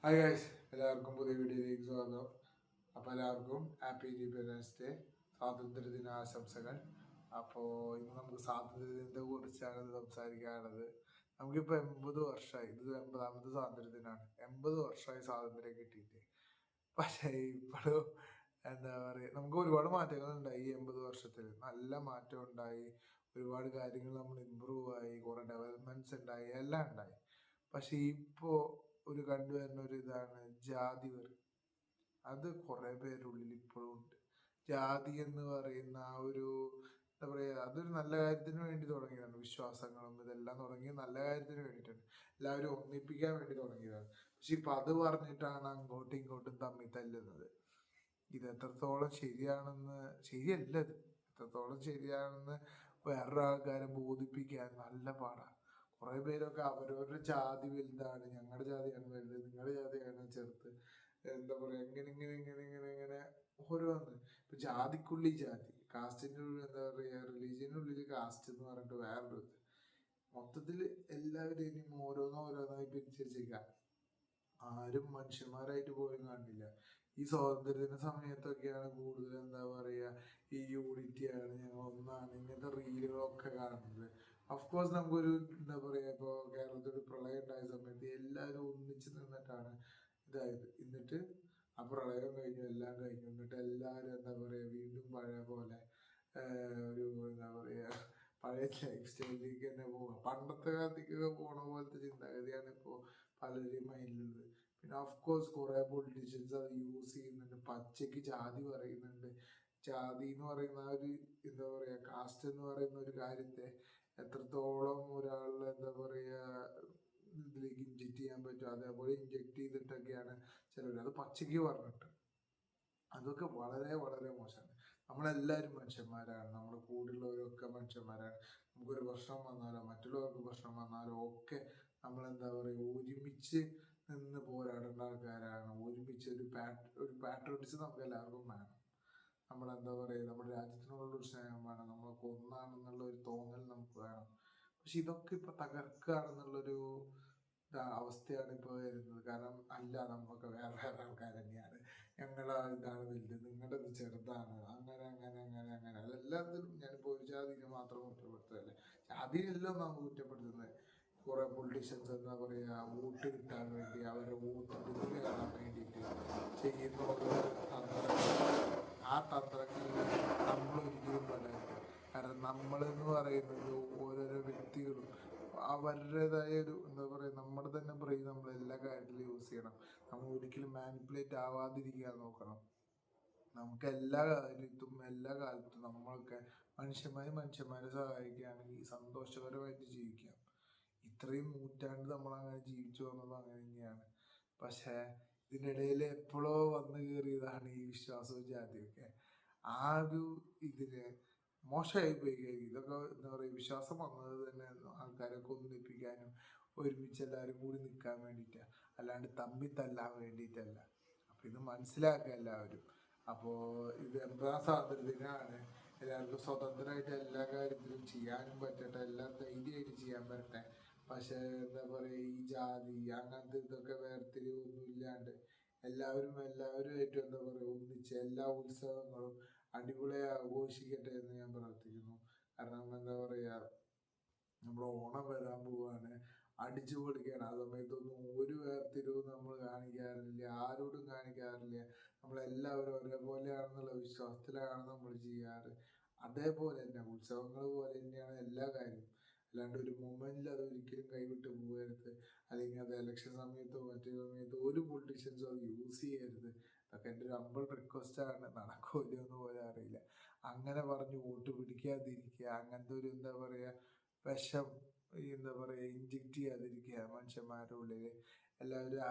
Hi guys, എല്ലാവർക്കും പുതിയ വീഡിയോയിലേക്ക് സ്വാഗതം. അപ്പോൾ എല്ലാവർക്കും ഹാപ്പി ഇൻഡിപെൻഡൻസ് ഡേ, സ്വാതന്ത്ര്യദിന ആശംസകൾ. അപ്പോൾ ഇന്ന് നമുക്ക് സ്വാതന്ത്ര്യദിനത്തെ കുറിച്ചാണ് സംസാരിക്കാനുള്ളത്. നമുക്കിപ്പോൾ 80 വർഷമായി. ഇത് 80ാമത്തെ സ്വാതന്ത്ര്യദിനമാണ്. 80 വർഷമായി സ്വാതന്ത്ര്യം കിട്ടിയിട്ട്. പക്ഷേ ഇപ്പോഴും എന്താ പറയുക, നമുക്ക് ഒരുപാട് മാറ്റങ്ങളുണ്ടായി. ഈ 80 വർഷത്തിൽ നല്ല മാറ്റം ഉണ്ടായി. ഒരുപാട് കാര്യങ്ങൾ നമ്മൾ ഇമ്പ്രൂവ് ആയി, കുറേ ഡെവലപ്മെന്റ്സ് ഉണ്ടായി, എല്ലാം ഉണ്ടായി. പക്ഷെ ഇപ്പോ കണ്ടുവരുന്ന ഒരു ഇതാണ് ജാതി വെറി. അത് കുറെ പേരുള്ളിൽ ഇപ്പോഴും ഉണ്ട്. ജാതി എന്ന് പറയുന്ന ആ ഒരു എന്താ പറയാ, അതൊരു നല്ല കാര്യത്തിന് വേണ്ടി തുടങ്ങിയതാണ്. വിശ്വാസങ്ങളും ഇതെല്ലാം തുടങ്ങിയത് നല്ല കാര്യത്തിന് വേണ്ടിയിട്ടാണ്, എല്ലാവരും ഒന്നിപ്പിക്കാൻ വേണ്ടി തുടങ്ങിയതാണ്. പക്ഷെ ഇപ്പൊ അത് പറഞ്ഞിട്ടാണ് അങ്ങോട്ടും ഇങ്ങോട്ടും തമ്മിൽ തല്ലുന്നത്. ഇത് എത്രത്തോളം ശരിയാണെന്ന്, ശരിയല്ല ഇത്, എത്രത്തോളം ശരിയാണെന്ന് വേറൊരു ആൾക്കാരെ ബോധിപ്പിക്കാൻ നല്ല പാടാണ്. കുറെ പേരൊക്കെ അവരവരുടെ ജാതി വലുതാണ്, ഞങ്ങളുടെ ജാതിയാണ് വലുത്, നിങ്ങളുടെ ജാതിയാണ് ചെറുത്ത്, എന്താ പറയാ, ഇങ്ങനെ ഇങ്ങനെ ഇങ്ങനെ ഇങ്ങനെ ഇങ്ങനെ ഓരോന്ന്. ഇപ്പൊ ജാതിക്കുള്ളിൽ ജാതി, കാസ്റ്റിന്റെ ഉള്ളിൽ എന്താ പറയാ, റിലീജിയനുള്ളിൽ കാസ്റ്റ് എന്ന് പറഞ്ഞിട്ട് വേറൊരു ഇത്. മൊത്തത്തിൽ എല്ലാവരും ഇനിയും ഓരോന്നോരോന്നായി പിരിച്ചേക്കാം. ആരും മനുഷ്യന്മാരായിട്ട് പോലും കാണില്ല. ഈ സ്വാതന്ത്ര്യദിന സമയത്തൊക്കെയാണ് കൂടുതൽ എന്താ പറയാ, ഈ യൂണിറ്റിയാണ്, ഞങ്ങൾ ഒന്നാണ്, ഇങ്ങനത്തെ റീലുകളൊക്കെ കാണുന്നത്. അഫ്കോഴ്സ് നമുക്കൊരു എന്താ പറയാ, ഇപ്പോൾ കേരളത്തിൽ ഒരു പ്രളയം ഉണ്ടായ സമയത്ത് എല്ലാവരും ഒന്നിച്ച് നിന്നിട്ടാണ് ഇതായത്. എന്നിട്ട് ആ പ്രളയം കഴിഞ്ഞു, എല്ലാം കഴിഞ്ഞു. എന്നിട്ട് എല്ലാവരും എന്താ പറയാ, വീണ്ടും പഴയ പോലെ ഒരു എന്താ പറയാ, പഴയ ലൈഫ് സ്റ്റൈലിലേക്ക് തന്നെ പോവുക. പണ്ടത്തെ കാലത്തേക്കൊക്കെ പോണ പോലത്തെ ചിന്താഗതിയാണ് ഇപ്പോൾ പലരുടെയും മൈൻഡിലുള്ളത്. പിന്നെ ഓഫ്കോഴ്സ് കുറെ പൊളിറ്റീഷ്യൻസ് അത് യൂസ് ചെയ്യുന്നുണ്ട്, പച്ചയ്ക്ക് ജാതി പറയുന്നുണ്ട്. ജാതി എന്ന് പറയുന്ന ആ ഒരു എന്താ പറയാ, കാസ്റ്റ് എന്ന് പറയുന്ന ഒരു കാര്യത്തെ എത്രത്തോളം ഒരാളുടെ എന്താ പറയാ ഇതിലേക്ക് ഇൻജെക്ട് ചെയ്യാൻ പറ്റും, അതേപോലെ ഇൻജെക്ട് ചെയ്തിട്ടൊക്കെയാണ് ചിലർ അത് പച്ചയ്ക്ക് പറഞ്ഞിട്ട്. അതൊക്കെ വളരെ വളരെ മോശമാണ്. നമ്മളെല്ലാവരും മനുഷ്യന്മാരാണ്, നമ്മുടെ കൂടെയുള്ളവരൊക്കെ മനുഷ്യന്മാരാണ്. നമുക്കൊരു പ്രശ്നം വന്നാലോ മറ്റുള്ളവർക്ക് പ്രശ്നം വന്നാലോ ഒക്കെ നമ്മളെന്താ പറയുക, ഒരുമിച്ച് നിന്ന് പോരാടേണ്ട ആൾക്കാരാണ്. ഒരുമിച്ച് ഒരു പാട്രിയോട്ടിസം നമുക്ക് എല്ലാവർക്കും വേണം. നമ്മളെന്താ പറയുക, നമ്മുടെ രാജ്യത്തിനുള്ളൊരു സ്നേഹം വേണം, നമ്മളൊക്കെ ഒന്നാണെന്നുള്ള ഒരു തോന്നൽ നമുക്ക് വേണം. പക്ഷെ ഇതൊക്കെ ഇപ്പൊ തകർക്കുകയാണെന്നുള്ളൊരു അവസ്ഥയാണ് ഇപ്പോൾ വരുന്നത്. കാരണം അല്ല, നമ്മളൊക്കെ വേറെ വേറെ ആൾക്കാർ തന്നെയാണ്, ഞങ്ങളെ ഇതാണ് വലുത്, നിങ്ങളുടെ ഇത് ചെറുതാണ്, അങ്ങനെ അങ്ങനെ അങ്ങനെ അങ്ങനെ. അതെല്ലാത്തിലും ഞാനിപ്പോൾ ഒരു ജാതിനെ മാത്രം കുറ്റപ്പെടുത്തുകയല്ല, ജാതിയെല്ലാം നമുക്ക് കുറ്റപ്പെടുത്തുന്നത്. കുറെ പൊളിറ്റീഷ്യൻസ് എന്താ പറയുക, വോട്ട് കിട്ടാൻ വേണ്ടി, അവരുടെ വോട്ട് നേടാൻ വേണ്ടിയിട്ട് ചെയ്യുന്ന ഓരോ തന്ത്രങ്ങൾ. ആ തന്ത്രങ്ങളിൽ നമ്മൾ ഒരിക്കലും പെടരുത്. കാരണം നമ്മളെന്ന് പറയുന്നത് ഓരോരോ വ്യക്തികളും അവരുടേതായ ഒരു എന്താ പറയുക, നമ്മുടെ തന്നെ ബ്രെയിൻ നമ്മൾ എല്ലാ കാര്യത്തിലും യൂസ് ചെയ്യണം. നമ്മൾ ഒരിക്കലും മാനിപ്പുലേറ്റ് ആവാതിരിക്കാൻ നോക്കണം. നമുക്ക് എല്ലാ കാര്യത്തും എല്ലാ കാലത്തും നമ്മളൊക്കെ മനുഷ്യന്മാരെ സഹായിക്കുകയാണെങ്കിൽ സന്തോഷകരമായിട്ട് ജീവിക്കാം. ഇത്രയും നൂറ്റാണ്ട് നമ്മളങ്ങനെ ജീവിച്ചു വന്നത് അങ്ങനെ തന്നെയാണ്. പക്ഷേ ഇതിനിടയിൽ എപ്പോഴോ വന്നു കയറിയതാണ് ഈ വിശ്വാസവും ജാതിയൊക്കെ. ആ ഒരു ഇതിന് മോശമായി പോയി കഴിഞ്ഞു. ഇതൊക്കെ എന്താ പറയുക, വിശ്വാസം വന്നത് തന്നെ ആൾക്കാരൊക്കെ ഒന്നിപ്പിക്കാനും ഒരുമിച്ച് എല്ലാവരും കൂടി നിൽക്കാൻ വേണ്ടിയിട്ടാണ്, അല്ലാണ്ട് തമ്മിൽ തല്ലാൻ വേണ്ടിയിട്ടല്ല. അപ്പം ഇത് മനസ്സിലാക്കുക എല്ലാവരും. അപ്പോൾ ഇത് 80ാം സ്വാതന്ത്ര്യദിനമാണ്. എല്ലാവർക്കും സ്വതന്ത്രമായിട്ട് എല്ലാ കാര്യത്തിലും ചെയ്യാനും പറ്റട്ടെ, എല്ലാം ധൈര്യമായിട്ട് ചെയ്യാൻ പറ്റട്ടെ. പക്ഷേ എന്താ പറയുക, ഈ ജാതി അങ്ങനത്തെ ഇതൊക്കെ വേർതിരിവൊന്നും ഇല്ലാണ്ട് എല്ലാവരുമായിട്ട് എന്താ പറയുക, ഒന്നിച്ച് എല്ലാ ഉത്സവങ്ങളും അടിപൊളിയായി ആഘോഷിക്കട്ടെ എന്ന് ഞാൻ പ്രാർത്ഥിക്കുന്നു. കാരണം എന്താ പറയുക, നമ്മുടെ ഓണം വരാൻ പോവാണ്, അടിച്ചു പൊളിക്കുകയാണ്. ആ സമയത്തൊന്നും ഒരു വേർതിരിവും നമ്മൾ കാണിക്കാറില്ല, ആരോടും കാണിക്കാറില്ല. നമ്മളെല്ലാവരും ഒരേപോലെയാണെന്നുള്ള വിശ്വാസത്തിലാണ് നമ്മൾ ചെയ്യാറ്. അതേപോലെ തന്നെ ഉത്സവങ്ങൾ പോലെ തന്നെയാണ് എല്ലാ കാര്യവും. അല്ലാണ്ട് ഒരു മൊമെന്റിൽ അത് ഒരിക്കലും കൈവിട്ട് പോകരുത്. അല്ലെങ്കിൽ അത് ഇലക്ഷൻ സമയത്തോ മറ്റു സമയത്തോ ഒരു പൊളിറ്റീഷ്യൻസും അത് യൂസ് ചെയ്യരുത്. അതൊക്കെ എൻ്റെ ഒരു ഹമ്പിൾ റിക്വസ്റ്റാണ്. നടക്കുമല്ലോ എന്ന് പോലും അറിയില്ല. അങ്ങനെ പറഞ്ഞ് വോട്ട് പിടിക്കാതിരിക്കുക, അങ്ങനത്തെ ഒരു എന്താ പറയുക, വിഷം ഈ എന്താ പറയുക ഇൻജെക്ട് ചെയ്യാതിരിക്കുക മനുഷ്യന്മാരുടെ ഉള്ളിൽ. എല്ലാവരും